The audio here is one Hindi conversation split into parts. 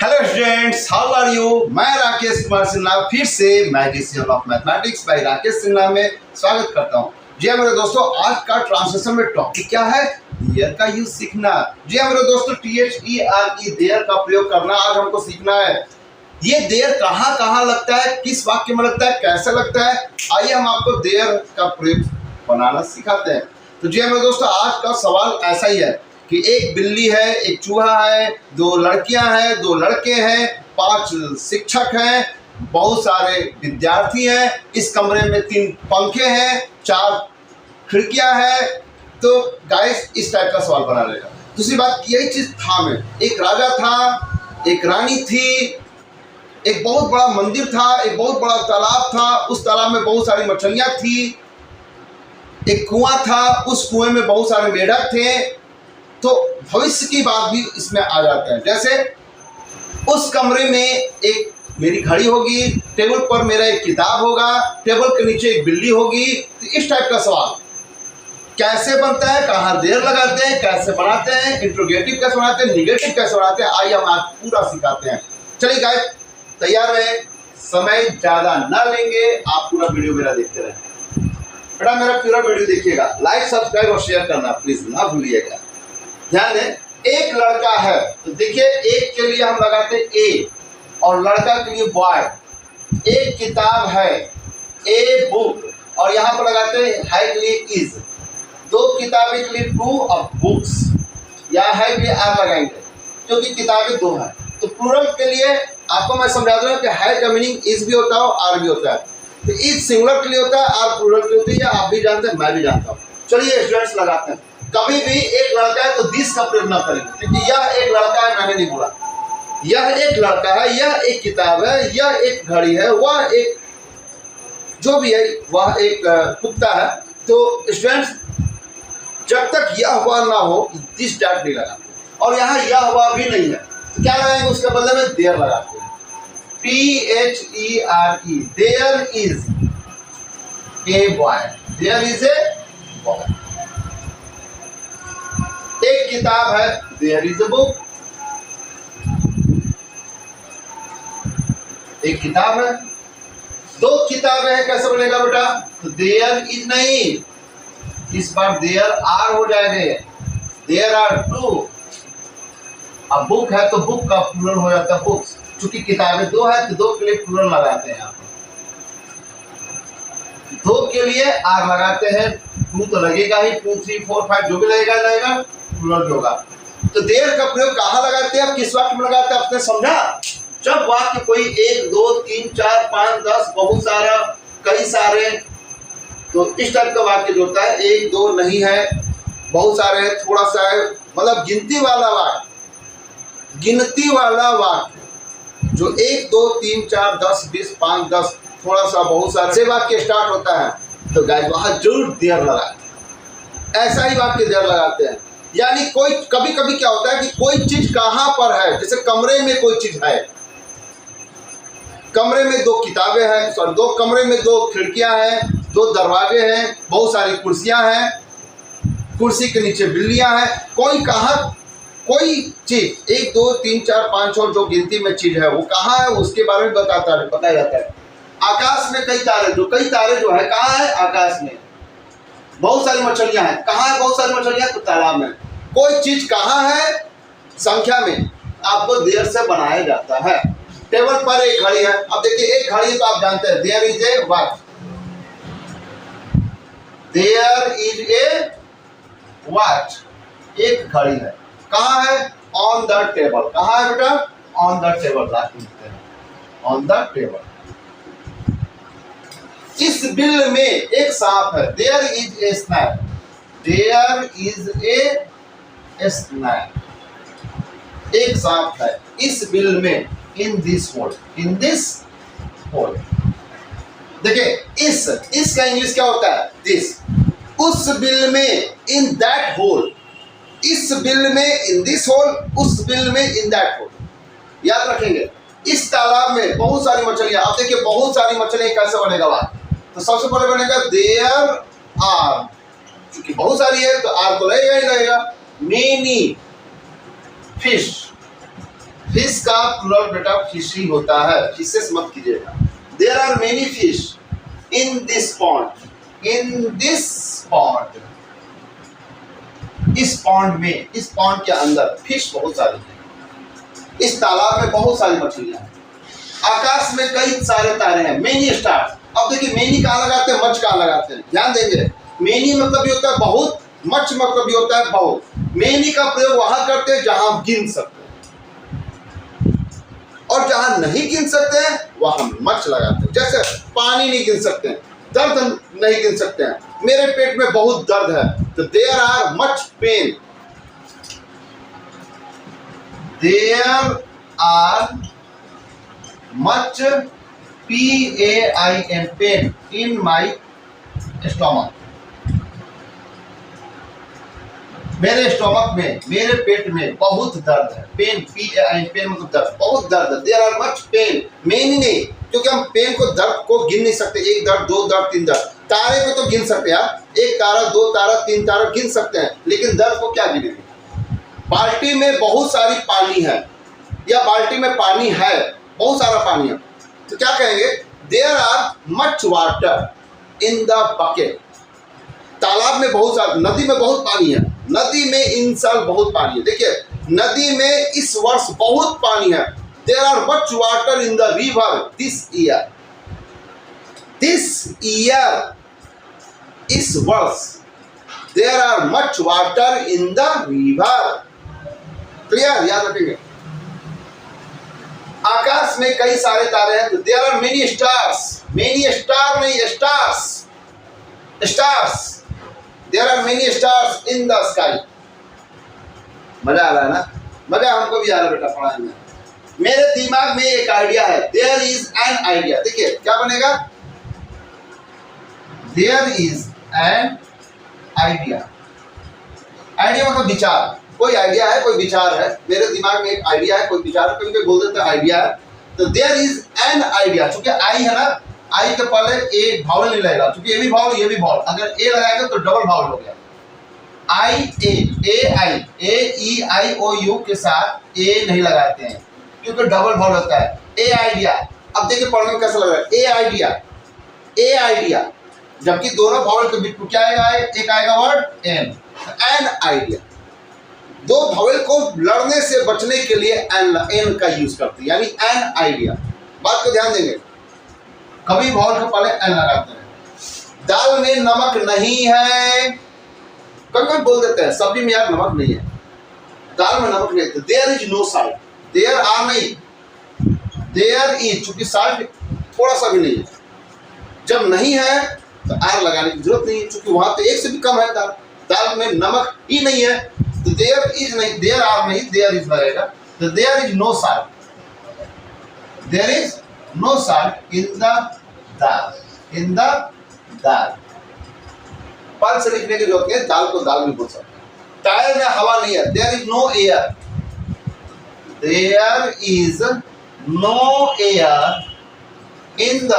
Hello students, how are you. मैं राकेश कुमार सिन्हा फिर से magician of mathematics by Rakesh Sinha में स्वागत करता हूं। जी हाँ मेरे दोस्तों, आज का ट्रांसलेशन में टॉपिक क्या है? देयर का यूज सीखना। जी हाँ मेरे दोस्तों, THERE देयर का प्रयोग करना आज हमको सीखना है। ये देयर कहाँ कहाँ लगता है, किस वाक्य में लगता है, कैसे लगता है, आइए हम आपको देयर का प्रयोग बनाना सिखाते हैं। तो जी हाँ मेरे दोस्तों, आज का सवाल ऐसा ही है कि एक बिल्ली है, एक चूहा है, दो लड़कियां हैं, दो लड़के हैं, 5 शिक्षक हैं, बहुत सारे विद्यार्थी हैं, इस कमरे में 3 पंखे हैं, 4 खिड़कियां हैं। तो गाइस इस टाइप का सवाल बना रहेगा। दूसरी बात, यही चीज था में एक राजा था, एक रानी थी, एक बहुत बड़ा मंदिर था, एक बहुत बड़ा तालाब था, उस तालाब में बहुत सारी मछलियां थी, एक कुआं था, उस कुएं में बहुत सारे मेढक थे। तो भविष्य की बात भी इसमें आ जाता है। जैसे उस कमरे में एक मेरी घड़ी होगी, टेबल पर मेरा एक किताब होगा, टेबल के नीचे एक बिल्ली होगी। तो इस टाइप का सवाल कैसे बनता है, कहाँ देर लगाते हैं, कैसे बनाते हैं, इंट्रोगेटिव कैसे बनाते हैं, निगेटिव कैसे बनाते हैं, आइए हम आज पूरा सिखाते हैं। चलिए गाइस तैयार रहे, समय ज़्यादा ना लेंगे, आप पूरा वीडियो मेरा देखते रहें। बेटा मेरा पूरा वीडियो देखिएगा, लाइक सब्सक्राइब और शेयर करना प्लीज ना भूलिएगा। ध्यान दें, एक लड़का है तो देखिए एक के लिए हम लगाते हैं ए और लड़का के लिए बॉय। एक किताब है, ए बुक, और यहाँ पर लगाते हैं है के लिए इज। 2 किताबें के लिए 2 ऑफ बुक्स, या है के लिए आर लगाएंगे क्योंकि किताबें 2 हैं। तो प्लूरल के लिए आपको मैं समझा दूँ कि है का मीनिंग इज भी होता है आर भी होता है। तो इज सिंगुलर के लिए होता है, आर प्लूरल के लिए होती है, आप भी जानते हैं, मैं भी जानता हूँ। चलिए स्टूडेंट्स लगाते हैं। कभी भी एक लड़का है तो दिस का प्रयोग ना करेंगे, क्योंकि यह एक लड़का है, मैंने नहीं बोला। यह एक लड़का है, यह एक किताब है, यह एक घड़ी है, वह एक जो भी है वह एक कुत्ता है। तो स्टूडेंट्स जब तक यह हुआ ना हो दिस डैट नहीं लगाते, और यहाँ यह हुआ भी नहीं है तो क्या लगाएंगे, उसके बदले में देयर लगाते हैं। THERE, there is a boy, there is a boy. एक किताब है, देयर इज अ बुक। एक किताब है, 2 किताबें हैं, कैसे बनेगा बेटा? तो देयर इज नहीं, इस बार देयर आर हो जाएंगे, देयर आर 2। अब बुक है तो बुक का प्लूरल हो जाता है बुक्स। चूंकि किताबें 2 है तो 2 के लिए प्लूरल लगाते हैं, यहाँ 2 के लिए आर लगाते हैं, 2 तो लगेगा ही, 2 3 4 5 जो भी लगेगा प्लूरल होगा। तो देयर का प्रयोग कहाँ लगाते हैं, किस वाक्य में लगाते हैं, आपने समझा? जब वाक्य कोई 1 2 3 4 5 10 बहुत सारा, कई सारे, तो इस टाइप का वाक्य जो होता है 1 2 नहीं है, बहुत सारे है, थोड़ा सा है, मतलब गिनती वाला वाक्य, गिनती वाला वाक्य जो 1 2 3 4 10 20 5 10 थोड़ा सा बहुत सारे से वाक्य स्टार्ट होता है, तो गाइस वहां जरूर देयर लगाते हैं। ऐसा ही वाक्य देयर लगाते हैं। यानी कोई कभी कभी क्या होता है कि कोई चीज कहां पर है, जैसे कमरे में कोई चीज है, कमरे में 2 किताबें हैं, सॉरी 2 कमरे में 2 खिड़कियां हैं, 2 दरवाजे हैं, बहुत सारी कुर्सियां हैं, कुर्सी के नीचे बिल्लियां हैं। कोई कहां, कोई चीज 1 2 3 4 5 और जो गिनती में चीज है वो कहाँ है, उसके बारे में बताया जाता है। आकाश में कई तारे जो है कहाँ है, आकाश में। बहुत सारी मछलियां हैं, कहाँ है बहुत सारी मछलियां, तो तालाब में। कोई चीज कहाँ है संख्या में, आपको देयर से बनाया जाता है। टेबल पर एक घड़ी है, अब देखिए एक घड़ी तो आप जानते हैं, there is a watch, there is a watch, एक घड़ी है। कहाँ है, ऑन द टेबल। कहाँ है बेटा, on the table, on the table. इस बिल में एक सांप है, there is a snake, there is a snake, एक सांप है इस बिल में, in this hole, in this hole. देखिए इस का इंग्लिश क्या होता है, दिस। उस बिल में, इन दैट होल, इस बिल में इन दिस होल, उस बिल में इन दैट होल। याद रखेंगे। इस तालाब में बहुत सारी मछलियां, आप देखिए बहुत सारी मछलियां, कैसे बनेगा बात? तो सबसे पहले बनेगा देयर आर, क्योंकि बहुत सारी है तो आर तो लगेगा ही लगेगा। मेनी फिश, फिश का प्लूरल बेटा फिश ही होता है, फिशेस मत कीजिएगा। There are many fish in this pond, in this pond, इस पॉन्ड में, इस पॉन्ड के अंदर फिश बहुत सारी है, इस तालाब में बहुत सारी मछलियां हैं, आकाश में कई सारे तारे हैं, मेनी स्टार्स। अब देखिए मेनी कहाँ लगाते हैं, मच कहाँ लगाते हैं, ध्यान देंगे। मेनी मतलब ये होता है बहुत, मच मतलब ये होता है बहुत। मेनी का प्रयोग वहां करते हैं जहां हम गिन सकते हैं, और जहां नहीं गिन सकते हैं वहां मच लगाते हैं। जैसे पानी नहीं गिन सकते हैं, दर्द नहीं गिन सकते हैं, मेरे पेट में बहुत दर्द है, तो there are much pain, there are much PAIN pain in my stomach, मेरे स्टोमक में, मेरे पेट में बहुत दर्द है। पेन, PAIN पेन मतलब दर्द, बहुत दर्द है। There are much pain, many नहीं, क्योंकि हम पेन को, दर्द को गिन नहीं सकते, एक दर्द, दो दर्द, तीन दर्द। तारे को तो गिन सकते हैं यार, एक तारा, दो तारा, तीन तारा गिन सकते हैं, लेकिन दर्द को क्या गिनेंगे। बाल्टी में बहुत सारी पानी है, या बाल्टी में पानी है, बहुत सारा पानी है, तो क्या कहेंगे, there are much water in the bucket. तालाब में बहुत सारा, नदी में बहुत पानी है, नदी में इन साल बहुत पानी है। देखिए नदी में इस वर्ष बहुत पानी है, there are much water in the river this year, this year, इस वर्ष, there are much water in the river. Clear, याद रखेंगे। आकाश में कई सारे तारे हैं, तो there are many stars, many star नहीं, stars, stars, there are many stars in the sky. मजा आ रहा है ना, मजा हमको भी आ रहा है बेटा पढ़ाई में। मेरे दिमाग में एक आइडिया है, देयर इज एन आइडिया। देखिए क्या बनेगा, there is an idea, idea मतलब विचार, कोई आइडिया है, कोई विचार है, मेरे दिमाग में एक आइडिया है, कोई विचार है, कभी कोई बोल देता है आइडिया है, तो देयर इज एन आइडिया। चूंकि आई है ना, आई के पहले ए भावल नहीं लगेगा, क्योंकि ये भी भावल, ये भी भावल, अगर ए लगाएगा तो डबल भावल हो गया। आई ए आई, ए ई आई ओ यू के साथ ए नहीं लगाते हैं, क्योंकि डबल भावल होता है। ए आइडिया, अब देखिए पढ़ने में कैसा लग रहा है, ए आइडिया, ए आइडिया, जबकि दोनों भावल के बीच में क्या आएगा, एक आएगा वर्ड एन, एन आइडिया। दो भावल को लड़ने से बचने के लिए एन का यूज करते हैं, यानी एन आइडिया। बात को ध्यान देंगे, कभी भावल के पहले एन लगाते हैं। दाल में नमक नहीं है, कभी कभी बोल देते हैं सब्जी में यार नमक नहीं है, दाल में नमक नहीं है, there is no salt, there are नहीं, देयर इज, चूंकि साल्ट थोड़ा सा भी नहीं है, जब नहीं है तो आर लगाने की जरूरत नहीं है, चूंकि वहां तो एक से भी कम है दाल, दाल में नमक ही नहीं है, तो देयर इज नहीं, देयर आर नहीं, देयर इज लगेगा, तो there is no salt, there is no salt in the dal, in the dal. पल से लिखने की जरूरत नहीं है, दाल को दाल भी बोल सकते हैं। टायर में हवा नहीं है, there is no air, there is no air in the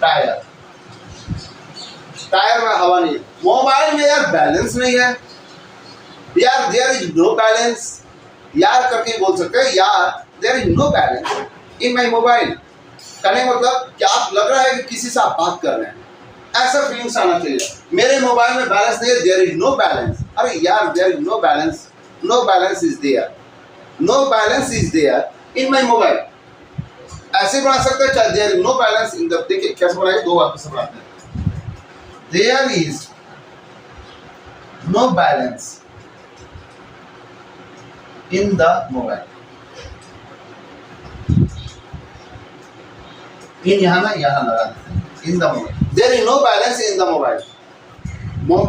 tyre, tyre में हवा नहीं है। मोबाइल में यार बैलेंस नहीं है, यार देयर इज नो बैलेंस, यार करके बोल सकते हैं, यार there is no balance in my mobile. कहने मतलब कि आप लग रहा है कि किसी से आप बात कर रहे हैं, ऐसा फीलिंग्स आना चाहिए। मेरे मोबाइल में बैलेंस नहीं है, देयर इज नो बैलेंस, अरे यार there is no balance, no balance is there, no balance is there in my mobile. ऐसे बना सकते हैं, चाहे there is no balance in the, देखिए कैसे बनाएंगे, दो वाक्य से बनाते हैं, there is no balance in the mobile, in यहाँ ना यहाँ लगा देते हैं, in the mobile, there is no balance in the mobile.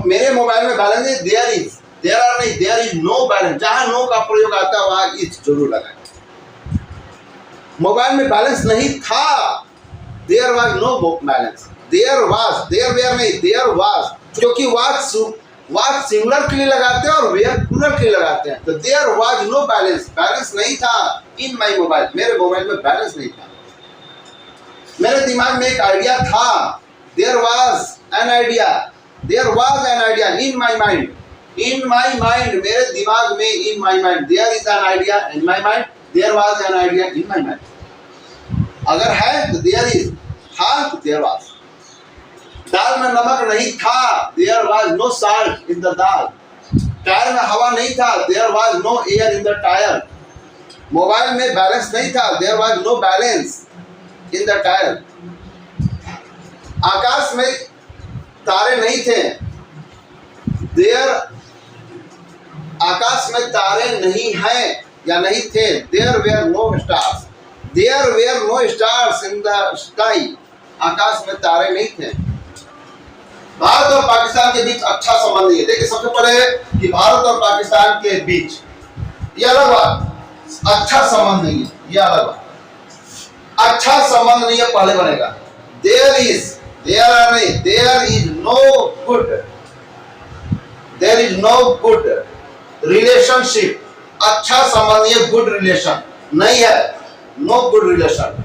मेरे मोबाइल में बैलेंस है, देयर इज, देयर आर नहीं, देयर इज नो बैलेंस, जहां नो का प्रयोग आता है वहां इज जरूर लगाएं। मोबाइल में बैलेंस नहीं था, there was no balance, there was, there were नहीं, देयर वाज, क्योंकि वाज सिंगुलर के लिए लगाते हैं और वेयर प्लूरल के लिए लगाते हैं, तो there was no balance, balance नहीं था इन माई मोबाइल, मेरे मोबाइल में बैलेंस नहीं था। मेरे दिमाग में एक आइडिया था, there was an idea, there was an idea in my mind, in my mind, मेरे दिमाग में, in my mind, there is an idea in my mind, there was an idea in my mind. अगर है तो देयर इज, था तो देयर वाज। दाल में नमक नहीं था, there was no salt in the dal. Tyre में हवा नहीं था, there was no air in the tyre. Mobile में बैलेंस नहीं था, there was no balance in the tyre. आकाश में तारे नहीं थे, देयर, आकाश में तारे नहीं हैं या नहीं थे, there were no stars, there were no stars in the sky. आकाश में तारे नहीं थे। भारत और पाकिस्तान के बीच अच्छा संबंध नहीं है। देखिए सबसे पहले कि भारत और पाकिस्तान के बीच ये अलग बात, अच्छा संबंध नहीं है, ये अलग बात। अच्छा संबंध नहीं है पहले बनेगा। देयर इज, देयर नहीं, there is no good, there is no good relationship. अच्छा संबंध नहीं है, गुड रिलेशन नहीं है, नो गुड रिलेशन।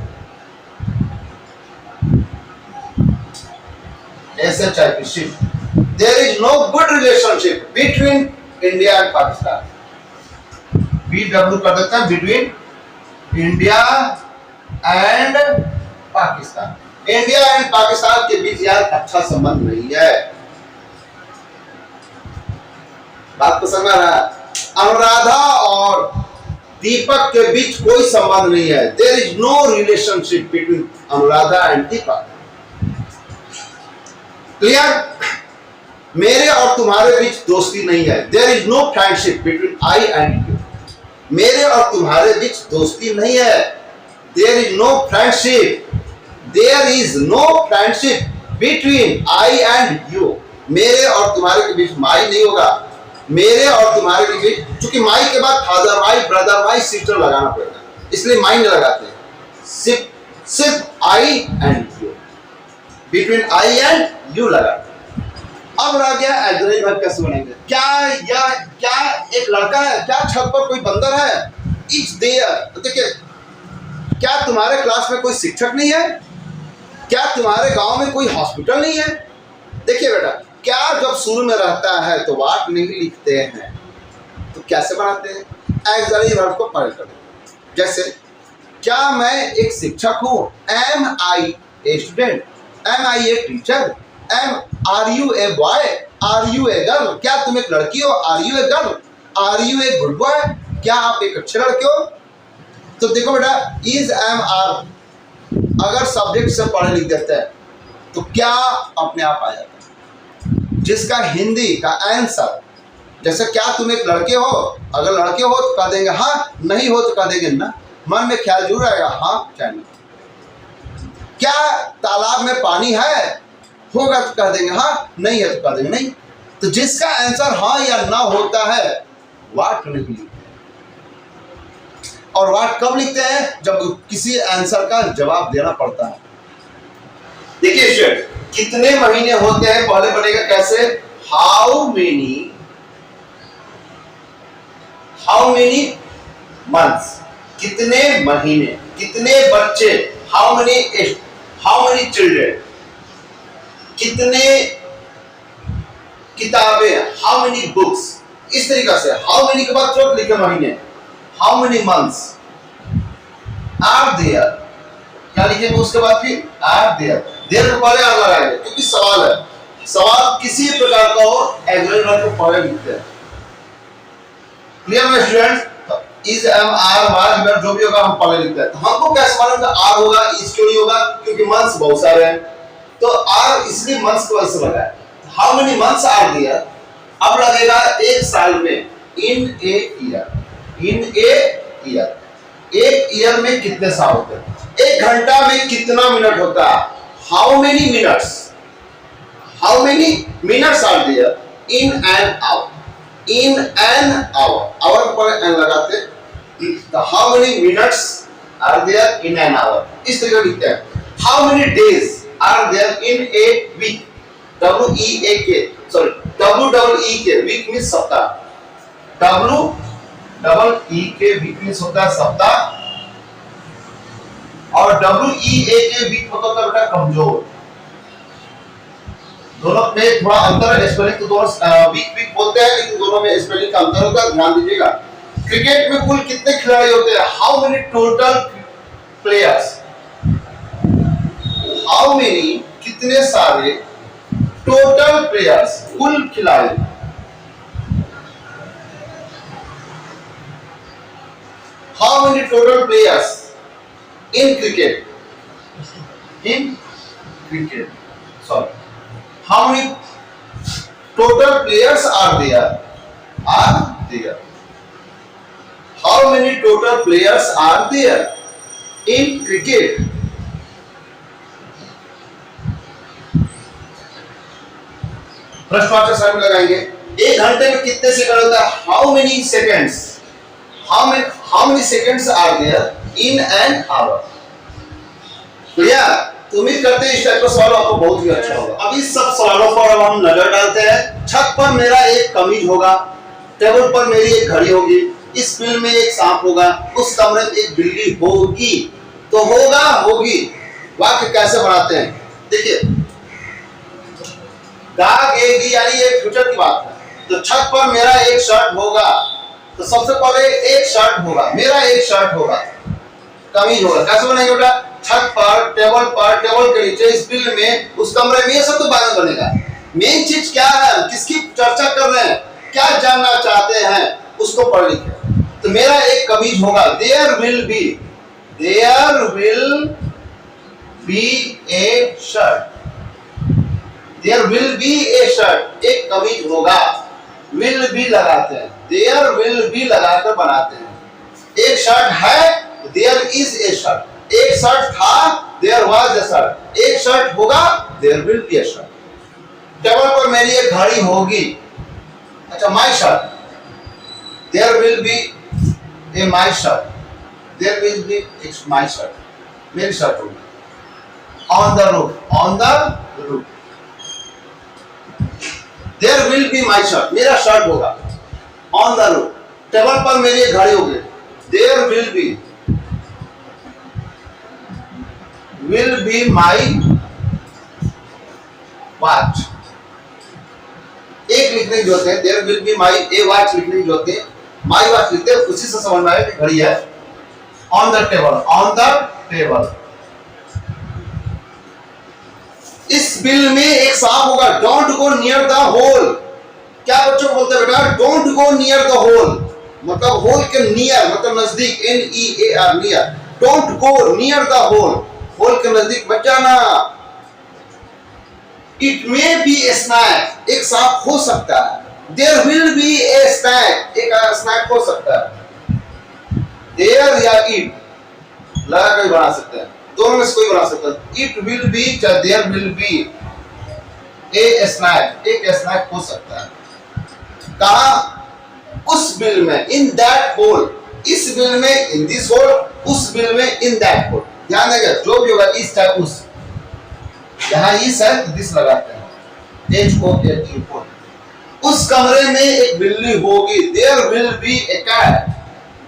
ऐसे टाइप की ship, there is no good relationship between India and Pakistan. BW कर देता है, between India and Pakistan. India and Pakistan के बीच यार अच्छा संबंध नहीं है। बात को समझ रहा है? अनुराधा और दीपक के बीच कोई संबंध नहीं है। There is no relationship between Anuradha and Deepak. Clear? मेरे और तुम्हारे बीच दोस्ती नहीं है। There is no friendship between I and you. मेरे और तुम्हारे बीच दोस्ती नहीं है। There is no friendship, there is no friendship between I and you. मेरे और तुम्हारे के बीच माई नहीं होगा। मेरे और तुम्हारे के बीच, क्योंकि माई के बाद father my, brother my, sister लगाना पड़ेगा, इसलिए माई नहीं लगाते। सिर्फ I and you, between I and you लगा। अब रह गया एग्री वर्ब कैसे बनेंगे। क्या एक लड़का है, क्या छत पर कोई बंदर है? It's there. देखिए, क्या तुम्हारे क्लास में कोई शिक्षक नहीं है? क्या तुम्हारे गांव में कोई हॉस्पिटल नहीं है? देखिए बेटा, क्या जब शुरू में रहता है तो वाट नहीं लिखते हैं, तो कैसे बनाते हैं? एग्री वर्ब को पढ़ कर। जैसे, क्या मैं एक शिक्षक हूं? Am I a student, am I a teacher, are you a boy, are you a girl. क्या तुम एक लड़की हो? Are you a girl, are you a good boy. क्या आप एक अच्छे लड़के हो? तो देखो बेटा, इज, एम, आर अगर सब्जेक्ट से पढ़े लिख देते हैं तो क्या अपने आप आ जाता है। जिसका हिंदी का आंसर, जैसे क्या तुम एक लड़के हो, अगर लड़के हो तो कह देंगे हाँ, नहीं हो तो कह देंगे ना। मन में ख्याल जरूर आएगा हाँ क्या नहीं। क्या तालाब में पानी है? होगा तो कह देंगे हाँ, नहीं है तो कह देंगे नहीं। तो जिसका आंसर हाँ या ना होता है, वाट नहीं लिखते। और वाट कब लिखते हैं? जब किसी आंसर का जवाब देना पड़ता है। देखिए स्टूडेंट, कितने महीने होते हैं पहले बनेगा कैसे? हाउ मेनी मंथ्स, कितने महीने, कितने बच्चे, हाउ मेनी चिल्ड्रेन, कितने किताबें, हाउ मेनी बुक्स। इस तरीके से हाउ मेनी के बाद तुरंत लिखे महीने, how many months are there. क्या लिखेंगे उसके बाद? फिर आर देयर। देयर को पहले आर लगाएंगे क्योंकि सवाल है। सवाल किसी प्रकार का हो, एग्री वर्ब को पहले लिखते हैं। क्लियर है students? Is, am, are, was, were जो भी होगा हम पहले लिखते हैं। तो हमको कैसे मालूम कि आर होगा, इज क्यों नहीं होगा? क्योंकि मंथ्स बहुत सारे हैं, तो आर इसलिए मंथ्स को ऐसे लगाया। How many months are there. अब लगेगा एक साल में, in a year, in a year. एक ईयर में कितने साल होते हैं? एक घंटा में कितना मिनट होता है? How many minutes, how many minutes are there in an hour, in an hour. Hour पर एन लगाते, तो how many minutes are there in an hour. इस तरीके से लिखते हैं। How many days are there in a week, W-E-A-K, week means सप्ताह, W-E-E-K वीक मीन्स होता है सप्ताह, और W-E-A-K वीक होता है बेटा कमजोर। दोनों में थोड़ा अंतर है, स्पेलिंग तो दोनों वीक वीक बोलते हैं, लेकिन दोनों में स्पेलिंग का अंतर होता है, ध्यान दीजिएगा। क्रिकेट में कुल कितने खिलाड़ी होते हैं? How many total players, how many कितने सारे टोटल प्लेयर्स कुल खिलाड़ी, how many total players in cricket, in cricket sorry, how many total players are there, how many total players are there in cricket. प्रश्नवाचक चिन्ह लगाएंगे। एक घंटे में कितने सेकंड होता है? How many seconds, how many seconds are there in an hour. भैया उम्मीद करते हैं इस टाइप का सवाल आपको बहुत ही अच्छा होगा। अब इस सब सवालों पर अब हम नजर डालते हैं। छत पर मेरा एक कमीज होगा, टेबल पर मेरी एक घड़ी होगी, इस बिल में एक सांप होगा, उस कमरे में एक बिल्ली होगी। तो होगा होगी वाक्य कैसे बनाते हैं? देखिए गागेगी यानी ये फ्यूचर की बात है। तो छत पर मेरा एक शर्ट होगा, तो सबसे पहले एक शर्ट होगा, मेरा एक शर्ट होगा, कमीज होगा। कैसे बनेगा बेटा? छत पर, टेबल के नीचे, इस बिल में, उस कमरे में, ये सब तो बाद में बनेगा। मेन चीज क्या है, किसकी चर्चा कर रहे हैं, क्या जानना चाहते हैं, उसको पढ़ लिखे। तो मेरा एक कमीज होगा, there will be a shirt, there will be a shirt, एक कमीज होगा, विल बी लगाते हैं, देयर विल बी लगाकर बनाते हैं। एक शर्ट है, देयर इज ए शर्ट, एक शर्ट था, देयर वाज ए शर्ट, एक शर्ट होगा, there will be a shirt. Table पर मेरी एक घड़ी होगी, अच्छा my shirt, there will be a my shirt, there will be a my shirt, मेरी शर्ट होगी। On the roof, there will be my shirt, मेरा शर्ट होगा, ऑन द रूफ। टेबल पर मेरी एक घड़ी होगी, there will be my watch. एक लिखने की जरूरत है, there will be my a watch लिखने की जरूरत है, माय वॉच लिखते हैं, उसी से समझ में आया कि घड़ी है। ऑन द टेबल, इस बिल में एक सांप होगा, don't go near the hole. क्या बच्चों बोलते हैं बेटा? Don't go near the hole, मतलब होल के नियर, मतलब नजदीक, NEAR near. Don't go near the hole, hole के नजदीक मत जाना। It may be a snake, एक सांप हो सकता है। There will be a snake, एक स्नैक हो सकता है। देयर या इट लगा कर बना सकते हैं, दोनों में से कोई बना सकता है। इट विल बी या there will be a snake, एक स्नैक हो सकता है। कहा? उस बिल में, इन दैट होल, इस बिल में, इन दिस होल, उस बिल में, इन दैट होल। ध्यान देगा जो भी होगा, इस टाइप उस, यहाँ इस है तो दिस लगाते हैं, HOLE। उस कमरे में एक बिल्ली होगी, there will be a cat,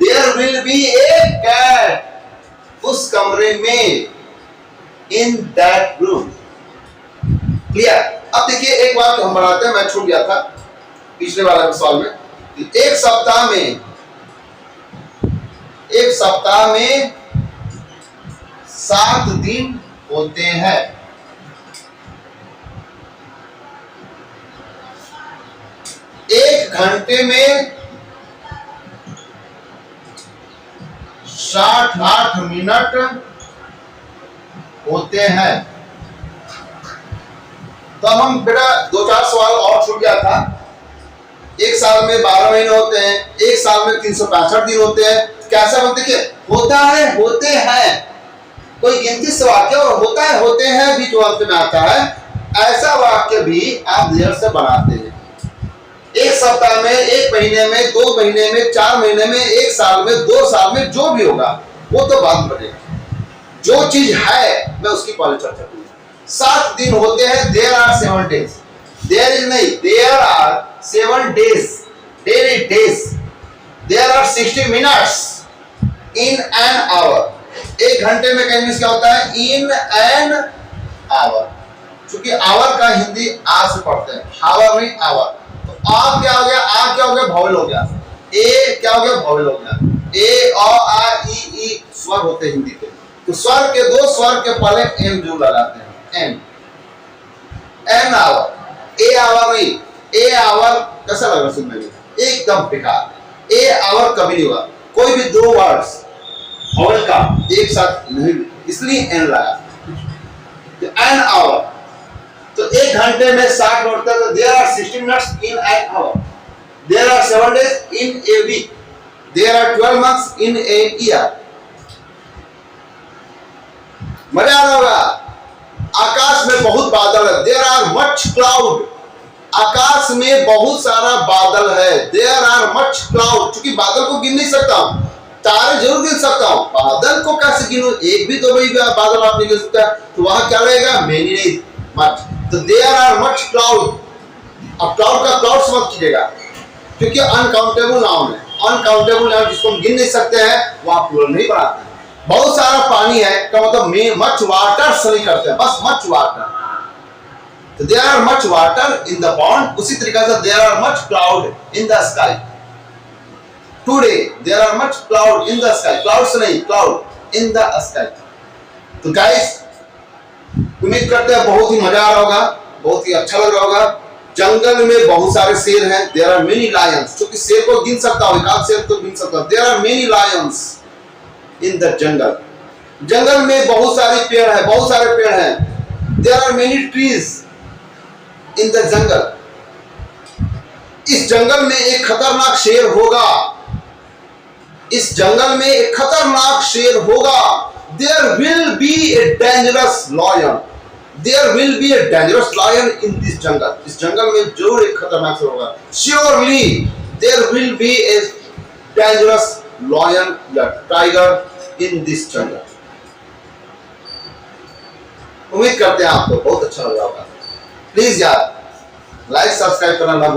there will be a cat, उस कमरे में, इन दैट रूम। क्लियर? अब देखिए एक बात हम बनाते हैं, मैं छूट गया था पिछले वाले सवाल में। एक सप्ताह में 7 दिन होते हैं। एक घंटे में 68 मिनट होते हैं। तो हम बेटा 2-4 सवाल और छूट गया था। एक साल में 12 महीने होते हैं, एक साल में 365 दिन होते हैं। कैसा बनते? देखिए होता है, होते हैं, कोई गिनती से वाक्य, और होता है, होते हैं बीच वाक्य में आता है। ऐसा वाक्य भी आप देर से बनाते हैं। एक सप्ताह में, एक महीने में, 2 महीने में, 4 महीने में, एक साल में, 2 साल में, जो भी होगा वो तो बाद में बनेगा। जो चीज है मैं उसकी पहले चर्चा करूंगा। 7 दिन होते हैं, there are 7 days, there is नहीं, there are 7 days, daily days. There are 60 minutes in an hour. एक घंटे में कहीं क्या होता है? In an hour. क्योंकि आवर का हिंदी आ से पढ़ते हैं, हावर नहीं आवर। तो आ क्या हो गया, आ क्या हो गया, वॉवेल हो गया। ए क्या हो गया, वॉवेल हो गया। ए अ आ ई स्वर होते हैं हिंदी के। तो स्वर के दो स्वर के पहले एन जो लगाते हैं, an, an hour. A hour नहीं, ए आवर कैसा लग रहा सुनने में, एकदम बेकार। ए आवर कभी नहीं होगा। कोई भी दो वर्ड्स वॉवेल का एक साथ नहीं, इसलिए एन लगा। एन आवर, तो एक घंटे में 60 मिनट तक। There are 60 minutes in an hour. There are 7 days in a week. There are 12 months in a year. मजा आ रहा होगा। आकाश में बहुत बादल है। There are much cloud. आकाश में बहुत सारा बादल है। There are much cloud. क्योंकि बादल को गिन नहीं सकता हूं, तारे जरूर गिन सकता हूं, बादल को कैसे गिनूं? एक भी तो भाई बादल आप नहीं गिन सकता। तो वहां क्या रहेगा, मेनी नहीं, मच। तो देयर आर मच क्लाउड। अब क्लाउड का क्लाउड समझ कीजिएगा, क्योंकि अनकाउंटेबल नाउन है। अनकाउंटेबल नाउन जिसको हम गिन नहीं सकते हैं वहां प्लूरल नहीं बनाते। बहुत सारा पानी है का मतलब मच वाटर से नहीं करते हैं, बस मच वाटर। तो there are much water in the pond. उसी तरीके से there are much cloud in the sky. Today there are much cloud in the sky. Clouds नहीं, क्लाउड इन द स्काई। तो गाइस, उम्मीद करते हैं बहुत ही मजा आ रहा होगा, बहुत ही अच्छा लग रहा होगा। जंगल में बहुत सारे शेर हैं। There are many lions. क्योंकि शेर को गिन सकता हूं, एक आध शेर को गिन सकता हूं। There are many lions in the jungle. जंगल में बहुत सारे पेड़ हैं, बहुत सारे पेड़ हैं। There are many trees in the jungle. इस जंगल में एक खतरनाक शेर होगा। इस जंगल में एक खतरनाक शेर होगा। There will be a dangerous lion. There will be a dangerous lion in this jungle. इस जंगल में जरूर एक खतरनाक शेर होगा। Surely there will be a dangerous lion या टाइगर इन दिस जंगल। उम्मीद करते हैं आपको बहुत अच्छा लगा होगा। प्लीज यार लाइक सब्सक्राइब करना ना